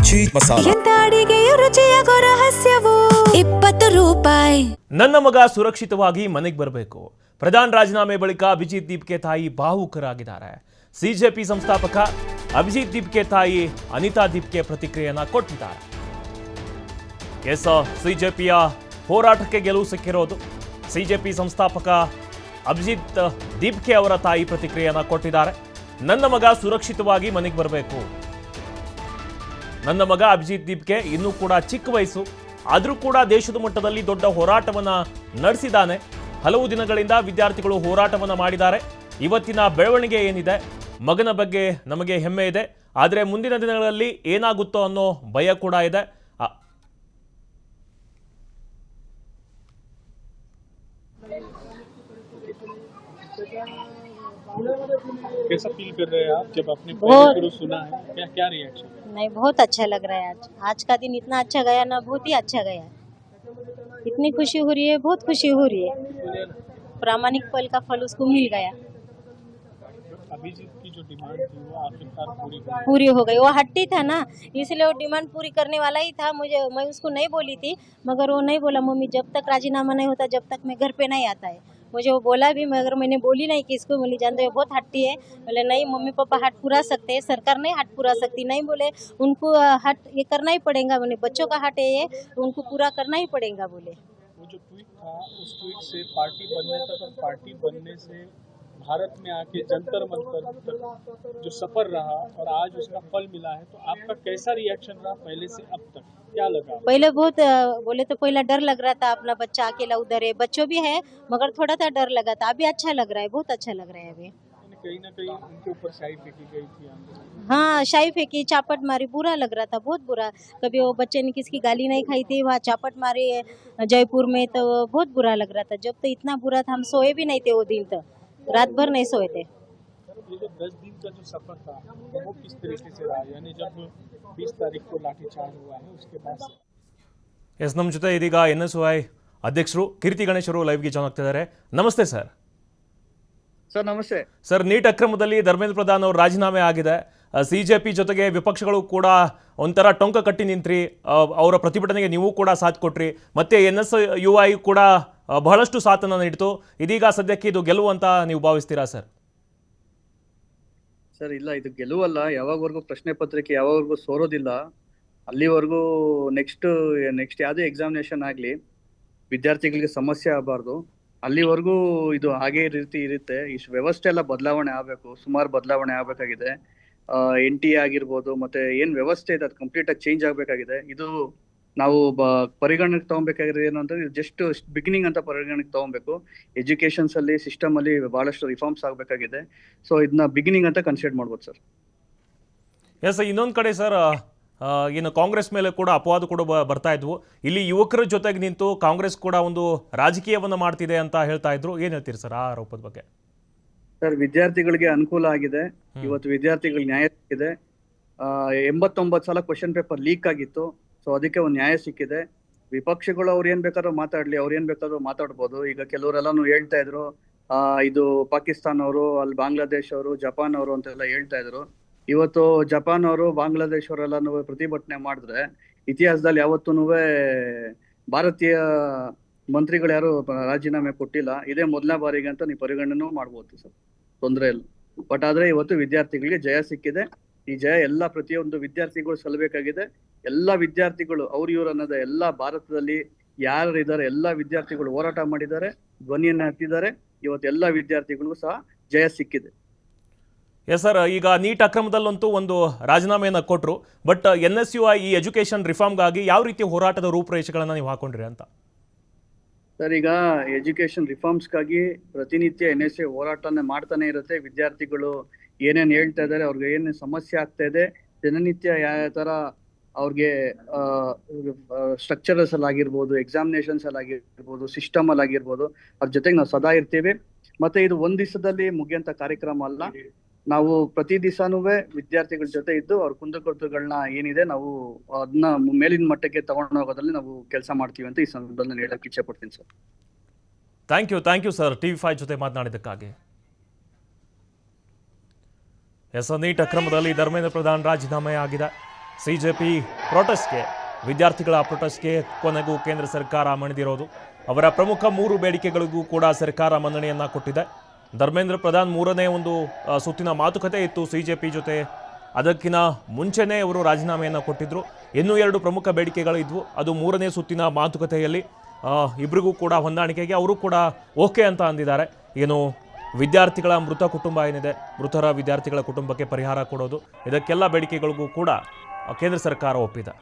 Cheese masala. ಎಂತ ಅಡಿಗೆಯ ರುಚಿಯಾಗೋ ರಹಸ್ಯವು 20 ರೂಪಾಯಿ. ನನ್ನ ಮಗ ಸುರಕ್ಷಿತವಾಗಿ ಮನೆಗೆ ಬರಬೇಕು. ಪ್ರಧಾನ್ ರಾಜೀನಾಮೆ ಬಳಿಕ ಅಭಿಜಿತ್ ದೀಪ್ಗೆ ತಾಯಿ ಭಾವುಕರಾಗಿದ್ದಾರೆ. ಸಿಜೆಪಿ ಸಂಸ್ಥಾಪಕ ಅಭಿಜಿತ್ ದೀಪ್ಗೆ ತಾಯಿ ಅನಿತಾ ದೀಪ್ಗೆ ಪ್ರತಿಕ್ರಿಯೆಯನ್ನ ಕೊಟ್ಟಿದ್ದಾರೆ. ಸಿಜೆಪಿಯ ಹೋರಾಟಕ್ಕೆ ಗೆಲುವು ಸಿಕ್ಕಿರೋದು. ಸಿಜೆಪಿ ಸಂಸ್ಥಾಪಕ ಅಭಿಜಿತ್ ದೀಪ್ಗೆ ಅವರ ತಾಯಿ ಪ್ರತಿಕ್ರಿಯೆಯನ್ನ ಕೊಟ್ಟಿದ್ದಾರೆ. ನನ್ನ ಮಗ ಸುರಕ್ಷಿತವಾಗಿ ಮನೆಗೆ ಬರಬೇಕು. ನನ್ನ ಮಗ ಅಭಿಜಿತ್ ದೀಪ್ಗೆ ಇನ್ನೂ ಕೂಡ ಚಿಕ್ಕ ವಯಸ್ಸು, ಆದರೂ ಕೂಡ ದೇಶದ ಮಟ್ಟದಲ್ಲಿ ದೊಡ್ಡ ಹೋರಾಟವನ್ನ ನಡೆಸಿದ್ದಾನೆ. ಹಲವು ದಿನಗಳಿಂದ ವಿದ್ಯಾರ್ಥಿಗಳು ಹೋರಾಟವನ್ನ ಮಾಡಿದ್ದಾರೆ. ಇವತ್ತಿನ ಬೆಳವಣಿಗೆ ಏನಿದೆ, ಮಗನ ಬಗ್ಗೆ ನಮಗೆ ಹೆಮ್ಮೆ ಇದೆ. ಆದರೆ ಮುಂದಿನ ದಿನಗಳಲ್ಲಿ ಏನಾಗುತ್ತೋ ಅನ್ನೋ ಭಯ ಕೂಡ ಇದೆ. कैसा फील कर रहे हैं आप जब अपने पहले गुरु सुना है? क्या क्या रिएक्शन? नहीं, बहुत अच्छा लग रहा है। आज का दिन इतना अच्छा गया ना, बहुत ही अच्छा गया। इतनी खुशी हो रही है, बहुत खुशी हो रही है। प्रामाणिक पल का फल उसको मिल गया। अभिजीत की जो डिमांड थी वो आखिरकार पूरी हो गई। वो हट्टी था ना, इसलिए वो डिमांड पूरी करने वाला ही था। मैं उसको नहीं बोली थी, मगर वो नहीं बोला मम्मी जब तक राजीनामा नहीं होता जब तक मैं घर पे नहीं आता है। मुझे वो बोला भी, मगर मैंने बोली नहीं कि इसको बोली जानते हो बहुत हट्टी है। बोले नहीं मम्मी पापा हट पूरा सकते हैं, सरकार नहीं हट पूरा सकती। नहीं बोले उनको हट ये करना ही पड़ेगा। बोले बच्चों का हट है ये, उनको पूरा करना ही पड़ेगा। बोले वो जो ट्वीट था, उस ट्वीट से पार्टी बनने तक और पार्टी बनने से भारत में आके जंतर मंतर तक जो सफर रहा और आज उसका फल मिला है, तो आपका कैसा रिएक्शन रहा पहले से अब तक? क्या लगा? पहले बहुत बोले तो पहला डर लग रहा था, अपना बच्चा अकेला उधर है, बच्चों भी है, मगर थोड़ा सा डर लगा था। अभी अच्छा लग रहा है, बहुत अच्छा लग रहा है अभी। कहीं ना कहीं उनके ऊपर शाही फेंकी गई थी। हाँ, शाही फेंकी, चापट मारी, बुरा लग रहा था, बहुत बुरा। कभी वो बच्चे ने किसकी गाली नहीं खाई थी, वहाँ चापट मारी जयपुर में, तो बहुत बुरा लग रहा था। जब तो इतना बुरा था, हम सोए भी नहीं थे वो दिन, तो रात भर नहीं सोए थे। ये जो 10 दिन का जो सफर था वो किस तरीके से रहा? यानी जब 20 तारीख को लाठीचार्ज हुआ है उसके बाद ನಮ್ಮ ಜೊತೆ ಇದೀಗ NSY ಅಧ್ಯಕ್ಷರು ಕೀರ್ತಿ ಗಣೇಶ್ ಅವರು ಲೈವ್ಗೆ ಜಾಯ್ನ್ ಆಗ್ತಿದ್ದಾರೆ. ನಮಸ್ತೆ ಸರ್. ಸರ್ ನಮಸ್ತೆ ಸರ್, ನೀಟ್ ಅಕ್ರಮದಲ್ಲಿ ಧರ್ಮೇಂದ್ರ ಪ್ರಧಾನ್ ಅವರು ರಾಜೀನಾಮೆ ಆಗಿದೆ. ಸಿಜೆಪಿ ಜೊತೆಗೆ ವಿಪಕ್ಷಗಳು ಕೂಡ ಒಂಥರ ಟೊಂಕ ಕಟ್ಟಿ ನಿಂತ್ರಿ. ಅವರ ಪ್ರತಿಭಟನೆಗೆ ನೀವು ಕೂಡ ಸಾಥ್ ಕೊಟ್ರಿ. ಮತ್ತೆ NSUI ಕೂಡ ಬಹಳಷ್ಟು ಸಾಥನ್ನು ನೀಡಿತು. ಇದೀಗ ಸದ್ಯಕ್ಕೆ ಇದು ಗೆಲುವು ಅಂತ ನೀವು ಭಾವಿಸ್ತೀರಾ ಸರ್? ಸರ್ ಇಲ್ಲ, ಇದು ಗೆಲುವಲ್ಲ. ಯಾವಾಗವರೆಗೂ ಪ್ರಶ್ನೆ ಪತ್ರಿಕೆ ಯಾವಾಗವರೆಗೂ ಸೋರೋದಿಲ್ಲ ಅಲ್ಲಿವರೆಗೂ ನೆಕ್ಸ್ಟ್ ಯಾವುದೇ ಎಕ್ಸಾಮಿನೇಷನ್ ಆಗಲಿ ವಿದ್ಯಾರ್ಥಿಗಳಿಗೆ ಸಮಸ್ಯೆ ಆಗಬಾರ್ದು. ಅಲ್ಲಿವರೆಗೂ ಇದು ಹಾಗೆ ರೀತಿ ಇರುತ್ತೆ. ಇಷ್ಟು ವ್ಯವಸ್ಥೆ ಎಲ್ಲ ಬದಲಾವಣೆ ಆಗಬೇಕು, ಸುಮಾರು ಬದಲಾವಣೆ ಆಗಬೇಕಾಗಿದೆ. NTA ಆಗಿರ್ಬೋದು, ಮತ್ತೆ ಏನ್ ವ್ಯವಸ್ಥೆ ಇದೆ ಅದು ಕಂಪ್ಲೀಟ್ ಆಗಿ ಚೇಂಜ್ ಆಗಬೇಕಾಗಿದೆ. ಇದು ನಾವು ಪರಿಗಣನೆಗೆ ತಗೊಬೇಕಾಗಿರೋದು ಏನು ಅಂದ್ರೆ ಜಸ್ಟ್ ಬಿಗಿನಿಂಗ್ ಅಂತ ಪರಿಗಣನೆಗೆ ತಗೊಬೇಕು. ಎಜುಕೇಶನ್ಸ್ ಅಲ್ಲಿ ಸಿಸ್ಟಮ್ ಅಲ್ಲಿ ಬಹಳಷ್ಟು ರಿಫಾರ್ಮ್ಸ್ ಆಗಬೇಕಾಗಿದೆ. ಸೊ ಇದನ್ನ ಬಿಗಿನಿಂಗ್ ಅಂತ ಕನ್ಸಿಡರ್ ಮಾಡ್ಬೋದು ಸರ್. ಎಸ್, ಇನ್ನೊಂದು ಕಡೆ ಸರ್, ಏನು ಕಾಂಗ್ರೆಸ್ ಮೇಲೆ ಕೂಡ ಅಪವಾದ ಕೂಡ ಬರ್ತಾ ಇದ್ವು. ಇಲ್ಲಿ ಯುವಕರ ಜೊತೆಗೆ ನಿಂತು ಕಾಂಗ್ರೆಸ್ ಕೂಡ ಒಂದು ರಾಜಕೀಯವನ್ನು ಮಾಡ್ತಿದೆ ಅಂತ ಹೇಳ್ತಾ ಇದ್ರು. ಏನ್ ಹೇಳ್ತೀರಿ ಸರ್ ಆ ಆರೋಪದ ಬಗ್ಗೆ? ಸರ್, ವಿದ್ಯಾರ್ಥಿಗಳಿಗೆ ಅನುಕೂಲ ಆಗಿದೆ. ಇವತ್ತು ವಿದ್ಯಾರ್ಥಿಗಳಿಗೆ ನ್ಯಾಯ ಸಿಕ್ಕಿದೆ. 89 ಸಲ ಕ್ವಶನ್ ಪೇಪರ್ ಲೀಕ್ ಆಗಿತ್ತು. ಸೊ ಅದಕ್ಕೆ ಒಂದು ನ್ಯಾಯ ಸಿಕ್ಕಿದೆ. ವಿಪಕ್ಷಗಳು ಅವ್ರು ಏನ್ ಬೇಕಾದ್ರೂ ಮಾತಾಡ್ಲಿ, ಅವ್ರು ಏನ್ ಬೇಕಾದ್ರೂ ಮಾತಾಡ್ಬೋದು. ಈಗ ಕೆಲವರೆಲ್ಲಾನು ಹೇಳ್ತಾ ಇದ್ರು ಇದು ಪಾಕಿಸ್ತಾನ್ ಅವರು, ಅಲ್ಲಿ ಬಾಂಗ್ಲಾದೇಶ್ ಅವರು, ಜಪಾನ್ ಅವರು ಅಂತೆಲ್ಲ ಹೇಳ್ತಾ ಇದ್ರು. ಇವತ್ತು ಜಪಾನ್ ಅವರು, ಬಾಂಗ್ಲಾದೇಶ್ ಅವರೆಲ್ಲಾನು ಪ್ರತಿಭಟನೆ ಮಾಡಿದ್ರೆ ಇತಿಹಾಸದಲ್ಲಿ ಯಾವತ್ತೂ ಭಾರತೀಯ ಮಂತ್ರಿಗಳು ಯಾರು ರಾಜೀನಾಮೆ ಕೊಟ್ಟಿಲ್ಲ. ಇದೇ ಮೊದಲನೇ ಬಾರಿಗೆ ಅಂತ ನೀವು ಪರಿಗಣನೆ ಮಾಡ್ಬೋದು ಸರ್, ತೊಂದರೆ ಇಲ್ಲ. ಬಟ್ ಆದ್ರೆ ಇವತ್ತು ವಿದ್ಯಾರ್ಥಿಗಳಿಗೆ ಜಯ ಸಿಕ್ಕಿದೆ. ಈ ಜಯ ಎಲ್ಲ ಪ್ರತಿಯೊಂದು ವಿದ್ಯಾರ್ಥಿಗಳು ಸಲ್ಲಬೇಕಾಗಿದೆ. ಎಲ್ಲ ವಿದ್ಯಾರ್ಥಿಗಳು ಅವ್ರ ಇವ್ರು ಅನ್ನೋದು ಎಲ್ಲ ಭಾರತದಲ್ಲಿ ಯಾರು ಇದ್ದಾರೆ ಎಲ್ಲ ವಿದ್ಯಾರ್ಥಿಗಳು ಹೋರಾಟ ಮಾಡಿದ್ದಾರೆ, ಧ್ವನಿಯನ್ನ ಹತ್ತಿದ್ದಾರೆ. ಇವತ್ತು ಎಲ್ಲ ವಿದ್ಯಾರ್ಥಿಗಳಿಗೂ ಸಹ ಜಯ ಸಿಕ್ಕಿದೆ. ಎಸ್ ಸರ್, ಈಗ ನೀಟ್ ಅಕ್ರಮದಲ್ಲಂತೂ ಒಂದು ರಾಜೀನಾಮೆಯನ್ನು ಕೊಟ್ಟರು. ಬಟ್ NSUI ಈ ಎಜುಕೇಷನ್ ರಿಫಾರ್ಮ್ಗಾಗಿ ಯಾವ ರೀತಿ ಹೋರಾಟದ ರೂಪುರೇಷೆಗಳನ್ನು ನೀವು ಹಾಕೊಂಡ್ರಿ ಅಂತ? ಸರ್, ಈಗ ಎಜುಕೇಶನ್ ರಿಫಾರ್ಮ್ಸ್ಗಾಗಿ ಪ್ರತಿನಿತ್ಯ NSUI ಹೋರಾಟನೇ ಮಾಡ್ತಾನೆ ಇರುತ್ತೆ. ವಿದ್ಯಾರ್ಥಿಗಳು ಏನೇನು ಹೇಳ್ತಾ ಇದ್ದಾರೆ, ಅವ್ರಿಗೆ ಏನೇನು ಸಮಸ್ಯೆ ಆಗ್ತಾ ಇದೆ, ದಿನನಿತ್ಯ ಯಾವ ತರ ಅವ್ರಿಗೆ ಸ್ಟ್ರಕ್ಚರ್ಸ್ ಅಲ್ಲಿ ಆಗಿರ್ಬೋದು, ಎಕ್ಸಾಮಿನೇಷನ್ಸ್ ಅಲ್ಲಿ ಆಗಿರ್ಬೋದು, ಸಿಸ್ಟಮ್ ಅಲ್ಲಿ ಆಗಿರ್ಬೋದು, ಅವ್ರ ಜೊತೆಗೆ ನಾವು ಸದಾ ಇರ್ತೀವಿ. ಮತ್ತೆ ಇದು ಒಂದ್ ದಿವಸದಲ್ಲಿ ಮುಗಿಯಂತ ಕಾರ್ಯಕ್ರಮ ಅಲ್ಲ. ನಾವು ಪ್ರತಿ ದಿವಸನೂ ವಿದ್ಯಾರ್ಥಿಗಳ ಜೊತೆ ಇದ್ದು ಅವ್ರ ಕುಂದುಕೊರತೆಗಳನ್ನ ಏನಿದೆ ನಾವು ಅದನ್ನ ಮೇಲಿನ ಮಟ್ಟಕ್ಕೆ ತಗೊಂಡು ಹೋಗೋದ್ರಲ್ಲಿ ನಾವು ಕೆಲಸ ಮಾಡ್ತೀವಿ ಅಂತ ಈ ಸಂದರ್ಭದಲ್ಲಿ ನಾನು ಹೇಳಕ್ ಇಚ್ಛೆ ಪಡ್ತೀನಿ sir. Thank you sir, TV5 ಜೊತೆ ಮಾತನಾಡಿದ್ದಕ್ಕಾಗಿ. ಎಸ್, ನೀಟ್ ಅಕ್ರಮದಲ್ಲಿ ಧರ್ಮೇಂದ್ರ ಪ್ರಧಾನ್ ರಾಜೀನಾಮೆ ಆಗಿದೆ. ಸಿಜೆಪಿ ಪ್ರೊಟೆಸ್ಟ್ಗೆ, ವಿದ್ಯಾರ್ಥಿಗಳ ಪ್ರೊಟೆಸ್ಟ್ಗೆ ಕೊನೆಗೂ ಕೇಂದ್ರ ಸರ್ಕಾರ ಮಣಿದಿರೋದು. ಅವರ ಪ್ರಮುಖ 3 ಬೇಡಿಕೆಗಳಿಗೂ ಕೂಡ ಸರ್ಕಾರ ಮನ್ನಣೆಯನ್ನು ಕೊಟ್ಟಿದೆ. ಧರ್ಮೇಂದ್ರ ಪ್ರಧಾನ್ 3ನೇ ಒಂದು ಸುತ್ತಿನ ಮಾತುಕತೆ ಇತ್ತು ಸಿಜೆಪಿ ಜೊತೆ. ಅದಕ್ಕಿಂತ ಮುಂಚೆನೇ ಅವರು ರಾಜೀನಾಮೆಯನ್ನು ಕೊಟ್ಟಿದ್ದರು. ಇನ್ನೂ 2 ಪ್ರಮುಖ ಬೇಡಿಕೆಗಳು ಇದ್ವು. ಅದು 3ನೇ ಸುತ್ತಿನ ಮಾತುಕತೆಯಲ್ಲಿ ಇಬ್ಬರಿಗೂ ಕೂಡ ಹೊಂದಾಣಿಕೆಗೆ ಅವರು ಕೂಡ ಓಕೆ ಅಂತ ಅಂದಿದ್ದಾರೆ. ಏನು ವಿದ್ಯಾರ್ಥಿಗಳ ಮೃತ ಕುಟುಂಬ ಏನಿದೆ, ಮೃತರ ವಿದ್ಯಾರ್ಥಿಗಳ ಕುಟುಂಬಕ್ಕೆ ಪರಿಹಾರ ಕೊಡೋದು, ಇದಕ್ಕೆಲ್ಲ ಬೇಡಿಕೆಗಳಿಗೂ ಕೂಡ ಕೇಂದ್ರ ಸರ್ಕಾರ ಒಪ್ಪಿದೆ.